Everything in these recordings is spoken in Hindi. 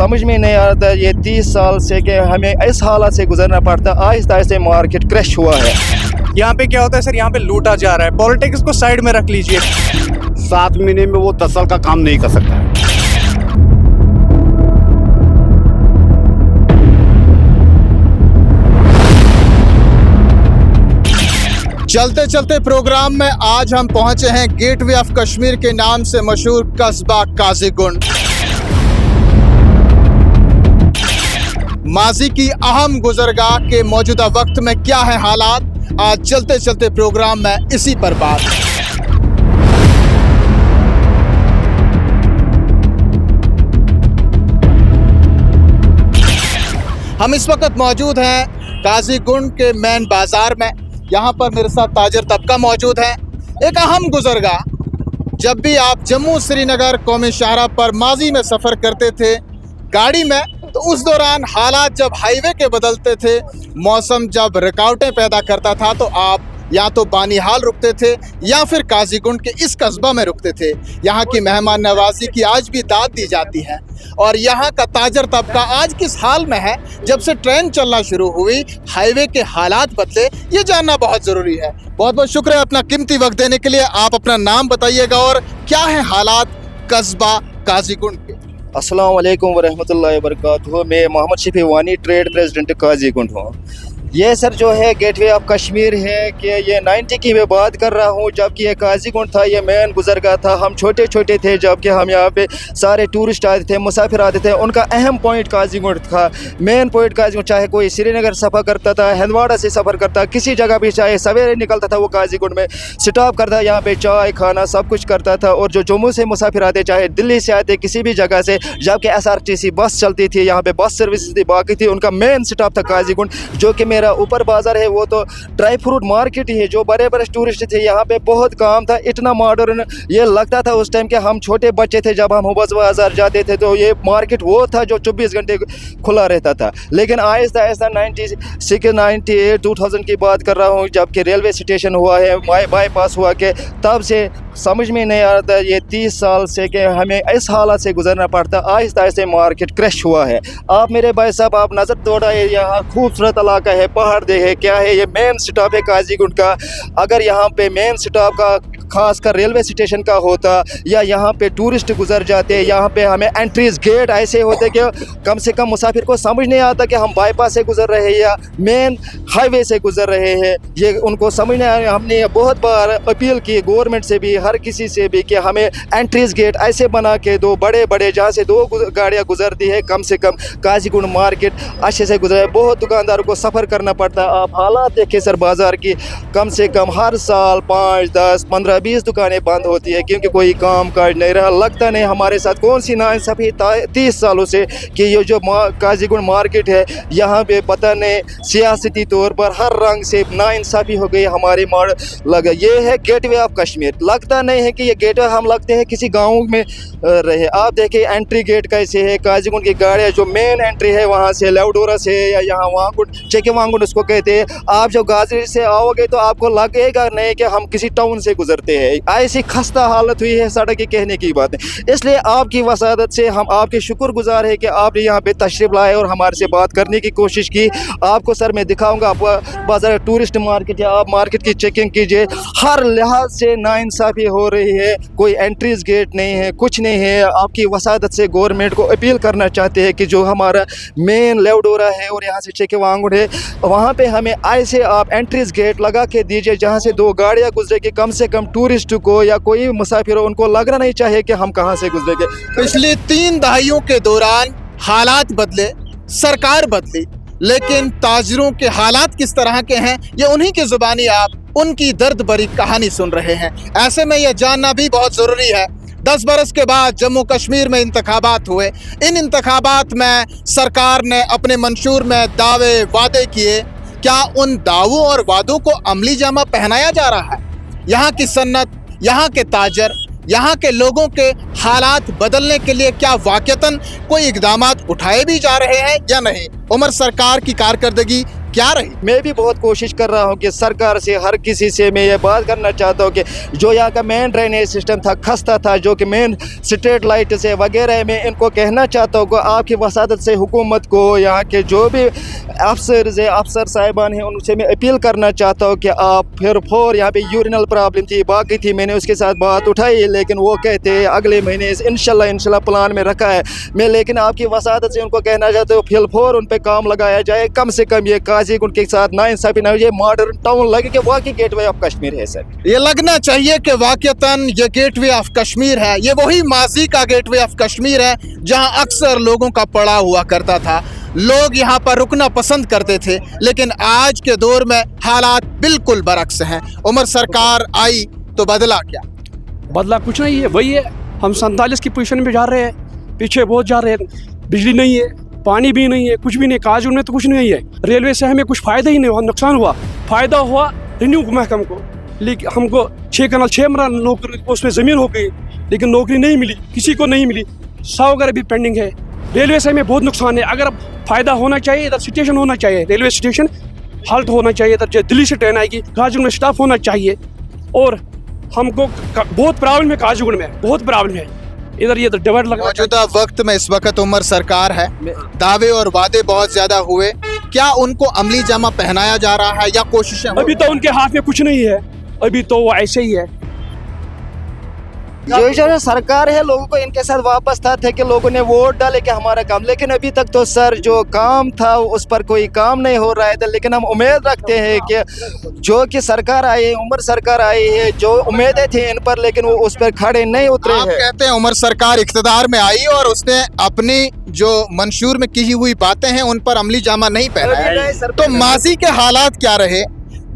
समझ में नहीं आता ये 30 साल से कि हमें इस हालत से गुजरना पड़ता। आहिस्ता आहिस्ता मार्केट क्रैश हुआ है। यहाँ पे क्या होता है सर, यहाँ पे लूटा जा रहा है। पॉलिटिक्स को साइड में रख लीजिए। 7 महीने में वो 10 साल का काम नहीं कर सकता है। चलते चलते प्रोग्राम में आज हम पहुंचे हैं गेटवे ऑफ कश्मीर के नाम से मशहूर कस्बा काजीगुंड। माजी की अहम गुजरगाह के मौजूदा वक्त में क्या है हालात, आज चलते चलते प्रोग्राम में इसी पर बात। हम इस वक्त मौजूद हैं काजीगुंड के मेन बाजार में। यहाँ पर मेरे साथ ताजर तबका मौजूद है। एक अहम गुजरगाह। जब भी आप जम्मू श्रीनगर कौमी शाहराह पर माजी में सफ़र करते थे गाड़ी में, तो उस दौरान हालात जब हाईवे के बदलते थे, मौसम जब रुकावटें पैदा करता था, तो आप या तो बानिहाल रुकते थे या फिर काजीगुंड के इस कस्बा में रुकते थे। यहाँ की मेहमान नवाजी की आज भी दाद दी जाती है। और यहाँ का ताजर तबका आज किस हाल में है, जब से ट्रेन चलना शुरू हुई, हाईवे के हालात बदले, ये जानना बहुत ज़रूरी है। बहुत बहुत शुक्रिया अपना कीमती वक्त देने के लिए। आप अपना नाम बताइएगा और क्या है हालात कस्बा काजीगुंड के। अस्सलाम वालेकुम वरहमतुल्लाहि वबरकातुहू। मैं मोहम्मद शफी वानी, ट्रेड प्रेसिडेंट काजीगुंड हूँ। ये सर जो है गेटवे ऑफ कश्मीर है कि ये 90 की मैं बात कर रहा हूँ, जबकि ये काजीगुंड था, ये मेन गुजरगाह था। हम छोटे छोटे थे जबकि हम यहाँ पे सारे टूरिस्ट आते थे, मुसाफिर आते थे। उनका अहम पॉइंट काजीगुंड था, मेन पॉइंट काजीगुंड। चाहे कोई श्रीनगर सफ़र करता था, हंदवाड़ा से सफ़र करता, किसी जगह भी चाहे सवेरे निकलता था, वो काजीगुंड में स्टॉप करता, यहाँ पे चाय खाना सब कुछ करता था। और जो जम्मू से मुसाफिर आते, चाहे दिल्ली से आते, किसी भी जगह से, जबकि SRTC बस चलती थी, यहाँ पे बस सर्विस थी, बाकी थी, उनका मेन स्टॉप था काजीगुंड। जो कि मेरा ऊपर बाजार है वो तो ड्राई फ्रूट मार्केट ही है। जो बड़े बड़े टूरिस्ट थे, यहाँ पे बहुत काम था, इतना मॉडर्न ये लगता था उस टाइम के हम छोटे बच्चे थे जब हम हुबस बाजार जाते थे, तो ये मार्केट वो था जो 24 घंटे खुला रहता था। लेकिन आहिस्ता आहिस्ता 96 98 2000 की बात कर रहा हूँ, जबकि रेलवे स्टेशन हुआ है, बाईपास हुआ के, तब से समझ में नहीं आता ये 30 साल से कि हमें इस हालत से गुजरना पड़ता। आहिस्ता आहिस्ता मार्केट क्रैश हुआ है। आप मेरे भाई साहब, आप नज़र दौड़ाए, यहाँ खूबसूरत इलाका है, पहाड़ देखे, क्या है ये मेन स्टॉप है काजीगुंड का। अगर यहाँ पे मेन स्टॉप का खासकर रेलवे स्टेशन का होता, या यहाँ पे टूरिस्ट गुजर जाते, यहाँ पे हमें एंट्रीज गेट ऐसे होते कि कम से कम मुसाफिर को समझ नहीं आता कि हम बाईपास से गुजर रहे हैं या मेन हाईवे से गुजर रहे हैं। ये उनको समझ नहीं आया। हमने बहुत बार अपील की गवर्नमेंट से भी, हर किसी से भी, कि हमें एंट्रीज गेट ऐसे बना के दो, बड़े बड़े, जहाँ से 2 गाड़ियाँ गुजरती है, कम से कम काजीगुंड मार्केट अच्छे से गुजरे। बहुत दुकानदारों को सफ़र करना पड़ता है। आप हालात देखिए सर बाज़ार की, कम से कम हर साल 5 10 15 20 दुकानें बंद होती है, क्योंकि कोई काम काज नहीं रहा। लगता नहीं हमारे साथ कौन सी नाइंसाफ़ी 30 सालों से कि ये जो काजीगुंड मार्केट है, यहाँ पे पता नहीं सियासती तौर पर हर रंग से नाइंसाफ़ी हो गई हमारे लगा। ये है गेटवे ऑफ कश्मीर। लगता नहीं है कि ये गेटवे, हम लगते हैं किसी गाँव में रहे। आप देखिए एंट्री गेट कैसे है, काजीगुंड की गाड़ियाँ जो मेन एंट्री है वहाँ से लेवडोरा से, या यहाँ वांगुंड, चेके वांगुंड उसको कहते हैं। आप जब गाजरी से आओगे तो आपको लगेगा नहीं कि हम किसी टाउन से गुजरते हैं। ऐसी खस्ता हालत हुई है सड़क की, कहने की बात है। इसलिए आपकी वसादत से हम आपके शुक्रगुजार है कि आपने यहाँ पे तशरीफ लाए और हमारे से बात करने की कोशिश की। आपको सर मैं दिखाऊंगा, आप बाजार टूरिस्ट मार्केट या आप मार्केट की चेकिंग कीजिए, हर लिहाज से नाइंसाफ़ी हो रही है। कोई एंट्रीज गेट नहीं है, कुछ नहीं है। आपकी वसादत से गवर्नमेंट को अपील करना चाहते हैं कि जो हमारा मेन लेवडोरा है और यहाँ से चेके वांगुड़ है, वहाँ पे हमें ऐसे आप एंट्रीज गेट लगा के दीजिए जहाँ से 2 गाड़ियाँ गुजरेगी, कम से कम टूरिस्ट को या कोई मुसाफिर हो, उनको लगना नहीं चाहिए कि हम कहाँ से गुजरेंगे। पिछली 3 दहाइयों के दौरान हालात बदले, सरकार बदली, लेकिन ताजरों के हालात किस तरह के हैं, ये उन्हीं की ज़ुबानी आप उनकी दर्द भरी कहानी सुन रहे हैं। ऐसे में यह जानना भी बहुत ज़रूरी है, 10 बरस के बाद जम्मू कश्मीर में इंतखाबात हुए। इन इंतखाबात में सरकार ने अपने मंशूर में दावे वादे किए, क्या उन दावों और वादों को अमली जामा पहनाया जा रहा है? यहाँ की सन्नत, यहाँ के ताजर, यहाँ के लोगों के हालात बदलने के लिए क्या वाकईतन कोई इक़दामात उठाए भी जा रहे हैं या नहीं? उमर सरकार की कारकर्दगी क्या रही? मैं भी बहुत कोशिश कर रहा हूँ कि सरकार से, हर किसी से मैं ये बात करना चाहता हूँ कि जो यहाँ का मेन ड्रेनेज सिस्टम था खस्ता था, जो कि मेन स्ट्रीट लाइट से वगैरह, मैं इनको कहना चाहता हूँ कि आपकी वसादत से हुकूमत को, यहाँ के जो भी अफसर साहिबान हैं, उनसे मैं अपील करना चाहता हूँ कि आप फिर फोर, यहाँ पे यूरिनल प्रॉब्लम थी, बाकी थी, मैंने उसके साथ बात उठाई, लेकिन वो कहते हैं अगले महीने इंशाल्लाह प्लान में रखा है। मैं लेकिन आपकी वसादत से उनको कहना चाहता हूँ फिल फोर उन पे काम लगाया जाए, कम से कम ये काजीगुंड के साथ नाइंसाफी ना हो, ये मॉडर्न टाउन लगे कि वाकई गेटवे ऑफ कश्मीर है सर। ये लगना चाहिए कि वाकईतन ये गेटवे ऑफ कश्मीर है, ये वही माजी का गेटवे ऑफ कश्मीर है जहां अक्सर लोगों का पड़ा हुआ करता था, लोग यहाँ पर रुकना पसंद करते थे। लेकिन आज के दौर में हालात बिल्कुल बरक्स हैं। उमर सरकार आई तो बदला क्या? बदला कुछ नहीं है, वही है। हम 47 की पोजीशन में जा रहे हैं, पीछे बहुत जा रहे हैं। बिजली नहीं है, पानी भी नहीं है, कुछ भी नहीं। काजून में तो कुछ नहीं है। रेलवे से हमें कुछ फ़ायदा ही नहीं हुआ, नुकसान हुआ। फ़ायदा हुआ रिन्यू महकम को, लेकिन हमको 6 कनाल 6 मरा नौकरी, उसमें ज़मीन हो गई, लेकिन नौकरी नहीं मिली, किसी को नहीं मिली। 100 वगैरह भी पेंडिंग है। रेलवे से हमें बहुत नुकसान है। अगर फ़ायदा होना चाहिए, इधर स्टेशन होना चाहिए, रेलवे स्टेशन हाल्ट होना चाहिए। इधर दिल्ली से ट्रेन आएगी, काजून में स्टाफ होना चाहिए। और हमको बहुत प्रॉब्लम है, काजूगुंड में बहुत प्रॉब्लम है। इधर ये डिवाइड लगा। मौजूदा वक्त में इस वक्त उमर सरकार है, दावे और वादे बहुत ज्यादा हुए, क्या उनको अमली जामा पहनाया जा रहा है या कोशिशें? अभी तो उनके हाथ में कुछ नहीं है, अभी तो वो ऐसे ही है। जो सरकार है, लोगों को इनके साथ वापस था कि लोगों ने वोट डाले कि हमारा काम, लेकिन अभी तक तो सर जो काम था उस पर कोई काम नहीं हो रहा है। लेकिन हम उम्मीद रखते हैं कि जो कि सरकार आई है, उमर सरकार आई है, जो उम्मीदें थी इन पर, लेकिन वो उस पर खड़े नहीं उतरे आप हैं। कहते हैं उमर सरकार इख्तिदार में आई और उसने अपनी जो मंशूर में की हुई बातें हैं उन पर अमली जामा नहीं पहनाया, तो माजी के हालात क्या रहे?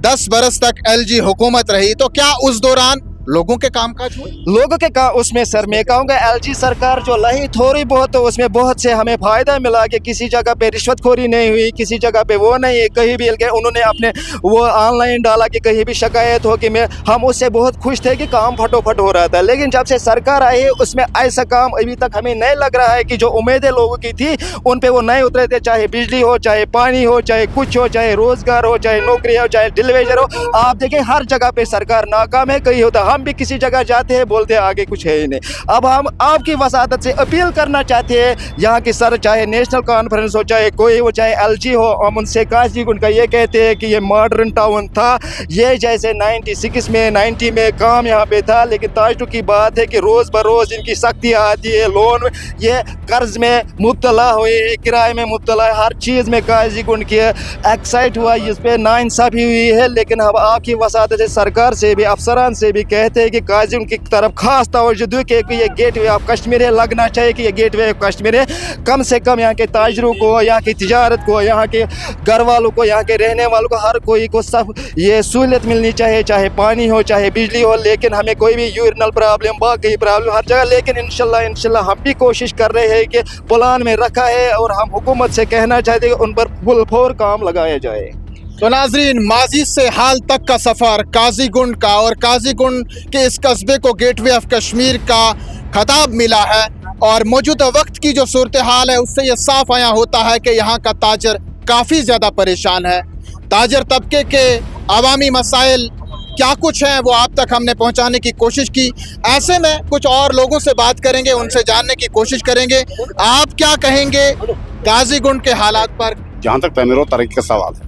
10 बरस तक LG हुकूमत रही, तो क्या उस दौरान लोगों के कामकाज हुए? लोगों के काम उसमें सर मैं कहूँगा LG सरकार जो लाई थोड़ी बहुत, तो उसमें बहुत से हमें फ़ायदा मिला कि किसी जगह पे रिश्वतखोरी नहीं हुई, किसी जगह पे वो नहीं है, कहीं भी उन्होंने अपने वो ऑनलाइन डाला कि कहीं भी शिकायत हो कि हम उससे बहुत खुश थे कि काम फटोफट हो रहा था। लेकिन जब से सरकार आई है उसमें ऐसा काम अभी तक हमें नहीं लग रहा है कि जो उम्मीदें लोगों की थी उन पर वो नहीं उतरे थे, चाहे बिजली हो, चाहे पानी हो, चाहे कुछ हो, चाहे रोज़गार हो, चाहे नौकरी हो, चाहे डिलीवरी हो। आप देखें हर जगह पर सरकार नाकाम है। कहीं होता हम भी किसी जगह जाते हैं, बोलते हैं आगे कुछ है ही नहीं। अब हम आपकी वसादत से अपील करना चाहते हैं, यहाँ की सर चाहे नेशनल कॉन्फ्रेंस हो, चाहे कोई हो, चाहे LG हो, हम उनसे काजीगुंड का ये कहते हैं कि ये मॉडर्न टाउन था, ये जैसे 96 में 90 में काम यहाँ पे था। लेकिन ताजुब की बात है कि रोज़ बरोज़ इनकी सख्ती आती है, लोन ये कर्ज में मुब्तला हुए, किराए में मुब्तला है, हर चीज़ में काजीगुंड की एक्साइट हुआ, इस पर नाइंसाफ़ी हुई है। लेकिन हम आपकी वसादत से सरकार से भी, अफसरान से भी कहते हैं कि काजी उनकी तरफ खास तवज्जो दो कि ये गेटवे ऑफ कश्मीर है, लगना चाहिए कि ये गेटवे ऑफ कश्मीर है। कम से कम यहाँ के ताजरों को, यहाँ की तिजारत को, यहाँ के घर वालों को, यहाँ के रहने वालों को, हर कोई को सब ये सहूलियत मिलनी चाहिए, चाहे पानी हो, चाहे बिजली हो। लेकिन हमें कोई भी यूरिनल प्रॉब्लम, बाकी प्रॉब्लम हर जगह, लेकिन इंशाल्लाह हम भी कोशिश कर रहे हैं कि प्लान में रखा है और हम हुकूमत से कहना चाहते हैं कि उन पर फुल फोर काम लगाया जाए। तो नाजरीन, माजी से हाल तक का सफ़र काजीगुंड का, और काजीगुंड के इस कस्बे को गेटवे ऑफ कश्मीर का खिताब मिला है। और मौजूदा वक्त की जो सूरत हाल है उससे ये साफ आया होता है कि यहाँ का ताजर काफ़ी ज़्यादा परेशान है। ताजर तबके के अवामी मसाइल क्या कुछ हैं वो आप तक हमने पहुँचाने की कोशिश की। ऐसे में कुछ और लोगों से बात करेंगे, उनसे जानने की कोशिश करेंगे आप क्या कहेंगे काजीगुंड के हालात पर। जहाँ तक तमीर और तरक्की का सवाल है,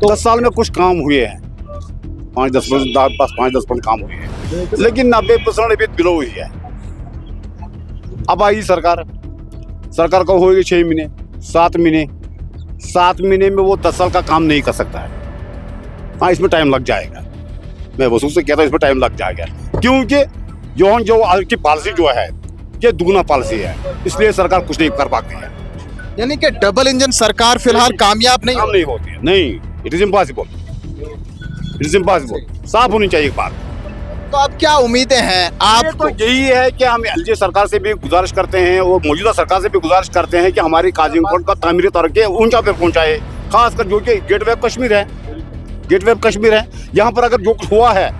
10 साल में कुछ काम हुए हैं, 5-10% काम हुए हैं, लेकिन 90% अभी बिलो हुई है। अब आई सरकार को होगी 6 महीने 7 महीने, 7 महीने में वो 10 साल का काम नहीं कर सकता है। हाँ, इसमें टाइम लग जाएगा। मैं वसूल से कहता हूँ इसमें टाइम लग जाएगा, क्योंकि जो आज की पॉलिसी जो है ये दुगना पॉलिसी है, इसलिए सरकार कुछ नहीं कर पाती है। यानी कि डबल इंजन सरकार फिलहाल कामयाब नहीं होती है। नहीं, इट इज इम्पॉसिबल, साफ होनी चाहिए बात। तो अब क्या उम्मीदें हैं आपको? तो यही है कि हम LG सरकार से भी गुजारिश करते हैं और मौजूदा सरकार से भी गुजारिश करते हैं कि हमारी काजीगुंड का तामीरी तरक्की ऊंचा पे पहुंचाए, खासकर जो कि गेटवे ऑफ कश्मीर है। यहाँ पर अगर जो कुछ हुआ है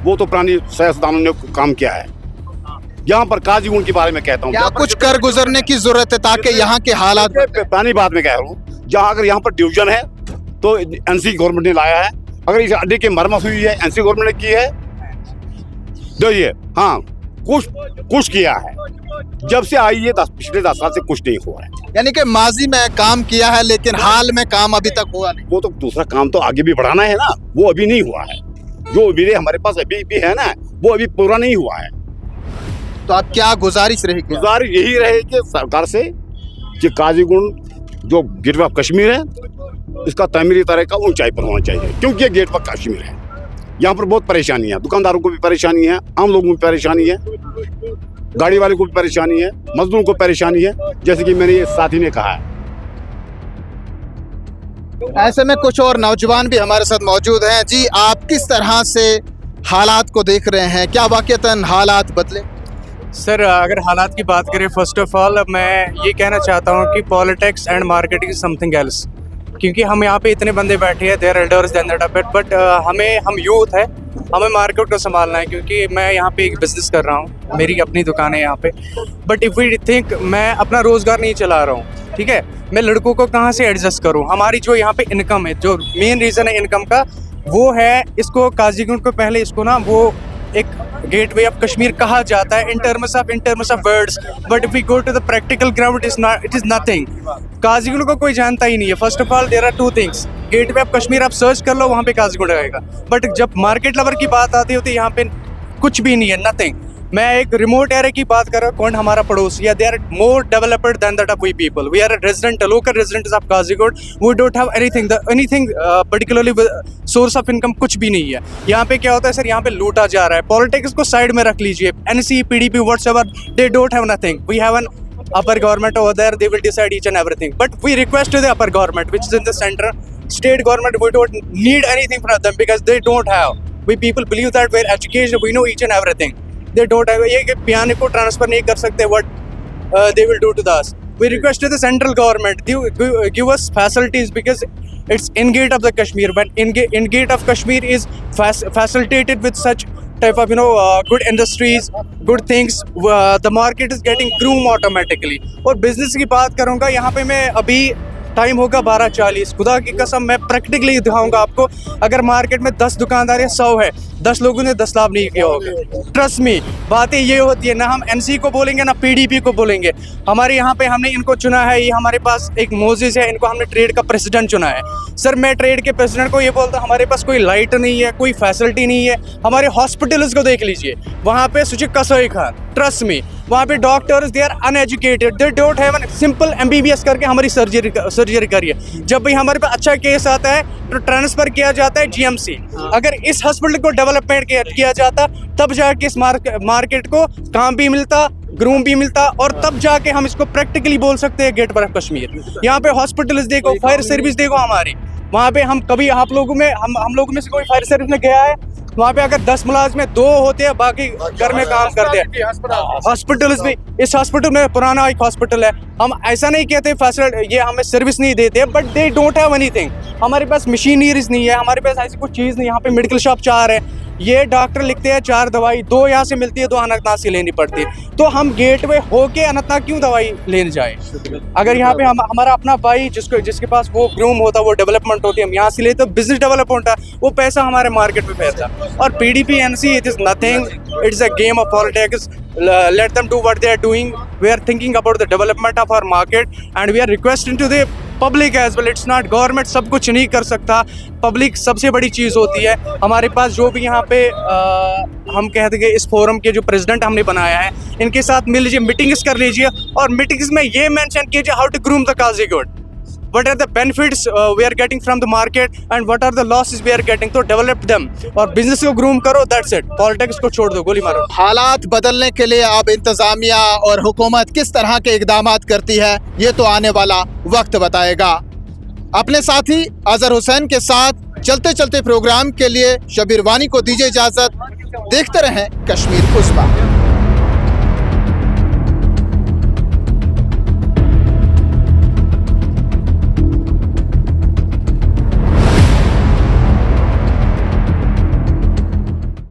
वो तो पुरानी सियासतदानों ने काम किया है। यहाँ पर काजीगुंड के बारे में कहता हूँ, क्या कुछ कर गुजरने की जरूरत है ताकि यहाँ के हालात? पुरानी बात में कह रहा हूँ, जहाँ अगर यहाँ पर डिवीजन है तो एनसी गवर्नमेंट ने लाया है। अगर इस अड्डे की मरम्मत हुई है एनसी गवर्नमेंट ने की है, जो ये हाँ कुछ किया है। जब से आई है पिछले 10 साल से कुछ नहीं हुआ है। यानी कि माजी में काम किया है लेकिन हाल में काम अभी तक हुआ नहीं। वो तो दूसरा काम तो आगे भी बढ़ाना है ना, वो अभी नहीं हुआ है। जो मेरे हमारे पास अभी भी है ना, वो अभी पूरा नहीं हुआ है। तो आप क्या गुजारिश रहेगी? गुजारिश यही रहे कि सरकार से कि काजीगुंड जो गेटवे ऑफ कश्मीर है इसका तमीरी तरह का ऊंचाई पर होना चाहिए, क्योंकि ये गेट ऑफ कश्मीर है। यहाँ पर बहुत परेशानी है, दुकानदारों को भी परेशानी है, आम लोगों को भी परेशानी है, गाड़ी वाले को भी परेशानी है, मजदूरों को परेशानी है, जैसे कि मेरे साथी ने कहा है। ऐसे में कुछ और नौजवान भी हमारे साथ मौजूद हैं। जी, आप किस तरह से हालात को देख रहे हैं? क्या वाकईतन हालात बदले? सर अगर हालात की बात करें, फर्स्ट ऑफ ऑल मैं ये कहना चाहता हूँ कि politics and marketing is something else. क्योंकि हम यहाँ पे इतने बंदे बैठे हैं, there elders than that but हम यूथ है, हमें मार्केट को संभालना है। क्योंकि मैं यहाँ पे एक बिजनेस कर रहा हूँ, मेरी अपनी दुकान है यहाँ पे। बट इफ़ वी थिंक मैं अपना रोज़गार नहीं चला रहा हूँ, ठीक है, मैं लड़कों को कहाँ से एडजस्ट करूँ? हमारी जो यहाँ पे इनकम है, जो मेन रीज़न है इनकम का, वो है इसको काजीगुंड को पहले इसको ना वो एक गेटवे ऑफ कश्मीर कहा जाता है in terms of words, but if we go to the practical ground it is nothing. Qazigund को कोई जानता ही नहीं है। First of all there are two things, gateway of Kashmir आप सर्च कर लो, वहाँ पे काजीगुंड आएगा। बट जब मार्केट लेवल की बात आती होती है, यहाँ पे कुछ भी नहीं है, नथिंग। मैं एक रिमोट एरिया की बात कर रहा हूँ, कौन हमारा पड़ोसी है, they are more developed than that of we people. We are resident, local residents of Qazigund, we don't have anything particularly source of income कुछ भी नहीं है। यहाँ पे क्या होता है सर, यहाँ पे लूटा जा रहा है। पॉलिटिक्स को साइड में रख लीजिए, NC PDP whatever, they don't have nothing. We have an upper government over there, they will decide each and everything. But we request to the upper government, which is in the center, state government, we don't need anything from them because they don't have. We people believe that we're educated, we know each and everything. They don't have. ये कि पियाने को ट्रांसफर नहीं कर सकते, what they will do to us. We request to the central government, give us facilities because it's in gate of the Kashmir. But in gate of Kashmir is facilitated with such type of good industries, good things. The market is getting groom automatically. और business की बात करूँगा, यहाँ पे मैं अभी टाइम होगा 12:40, खुदा की कसम मैं प्रैक्टिकली दिखाऊंगा आपको। अगर मार्केट में 10 दुकानदार या 100 है, 10 लोगों ने 10 लाभ नहीं किया होगा। ट्रस्ट मी, बातें ये होती है ना, हम एनसी को बोलेंगे ना पीडीपी को बोलेंगे। हमारे यहाँ पे हमने इनको चुना है, ये हमारे पास एक मोजिस है, इनको हमने ट्रेड का प्रेसिडेंट चुना है। सर मैं ट्रेड के प्रेसिडेंट को ये बोलता हूँ, हमारे पास कोई लाइट नहीं है, कोई फैसिलिटी नहीं है। हमारे हॉस्पिटल्स को देख लीजिए, वहाँ पे सुचिक कसोई खान, ट्रस्ट मी, वहाँ पे doctors they are uneducated, they don't have an simple MBBS करके हमारी सर्जरी करिए। जब भी हमारे पास अच्छा केस आता है तो ट्रांसफर किया जाता है GMC। अगर इस हॉस्पिटल को डेवलपमेंट किया जाता, तब जाके इस मार्केट को काम भी मिलता, ग्रूम भी मिलता, और तब जाके हम इसको प्रैक्टिकली बोल सकते हैं गेट ऑफ कश्मीर। यहाँ पे हॉस्पिटल्स देखो, फायर सर्विस देखो हमारी, वहाँ पे हम कभी आप लोगों में हम लोगों में से कोई फायर सर्विस में गया है? वहाँ पे अगर 10 मुलाजिम में 2 होते हैं, बाकी घर में काम करते हैं। हॉस्पिटल्स भी, इस हॉस्पिटल में पुराना एक हॉस्पिटल है, हम ऐसा नहीं कहते फैसिलिटी ये हमें सर्विस नहीं देते, but they don't have anything. हमारे पास मशीनरीज नहीं है, हमारे पास ऐसी कुछ चीज़ नहीं। यहाँ पे मेडिकल शॉप 4 है, ये डॉक्टर लिखते हैं 4 दवाई, 2 यहाँ से मिलती है, 2 अनंतनाग से लेनी पड़ती है। तो हम गेटवे होके अनंतनाग क्यों दवाई लेने जाए? अगर यहाँ पे हमारा अपना भाई जिसके पास वो ग्रूम होता, वो डेवलपमेंट होती है, हम यहाँ से लेते तो बिजनेस डेवलप होता, वो पैसा हमारे मार्केट में फैलता। और PDP NC it is nothing, it is a game of politics. Let them do what they are doing. We are thinking about the development of our market and we are requesting to the public as well. It's not government सब कुछ नहीं कर सकता, पब्लिक सबसे बड़ी चीज़ होती है। हमारे पास जो भी यहाँ पे हम कहते हैं इस फोरम के जो प्रेसिडेंट हमने बनाया है, इनके साथ मिल लीजिए, मीटिंग्स कर लीजिए, और मीटिंग्स में ये मेंशन कीजिए how to groom the Qazigund, what are the benefits we are getting from the market and what are the losses we are getting, तो develop them और business को groom करो, that's it, politics को छोड़ दो, गोली मारो। हालात बदलने के लिए अब इंतजामिया और हुकूमत किस तरह के इकदामात करती है, ये तो आने वाला वक्त बताएगा। अपने साथी अजहर हुसैन के साथ चलते चलते प्रोग्राम के लिए शबीर वानी को दीजिए इजाजत। देखते रहें कश्मीर उज़्मा।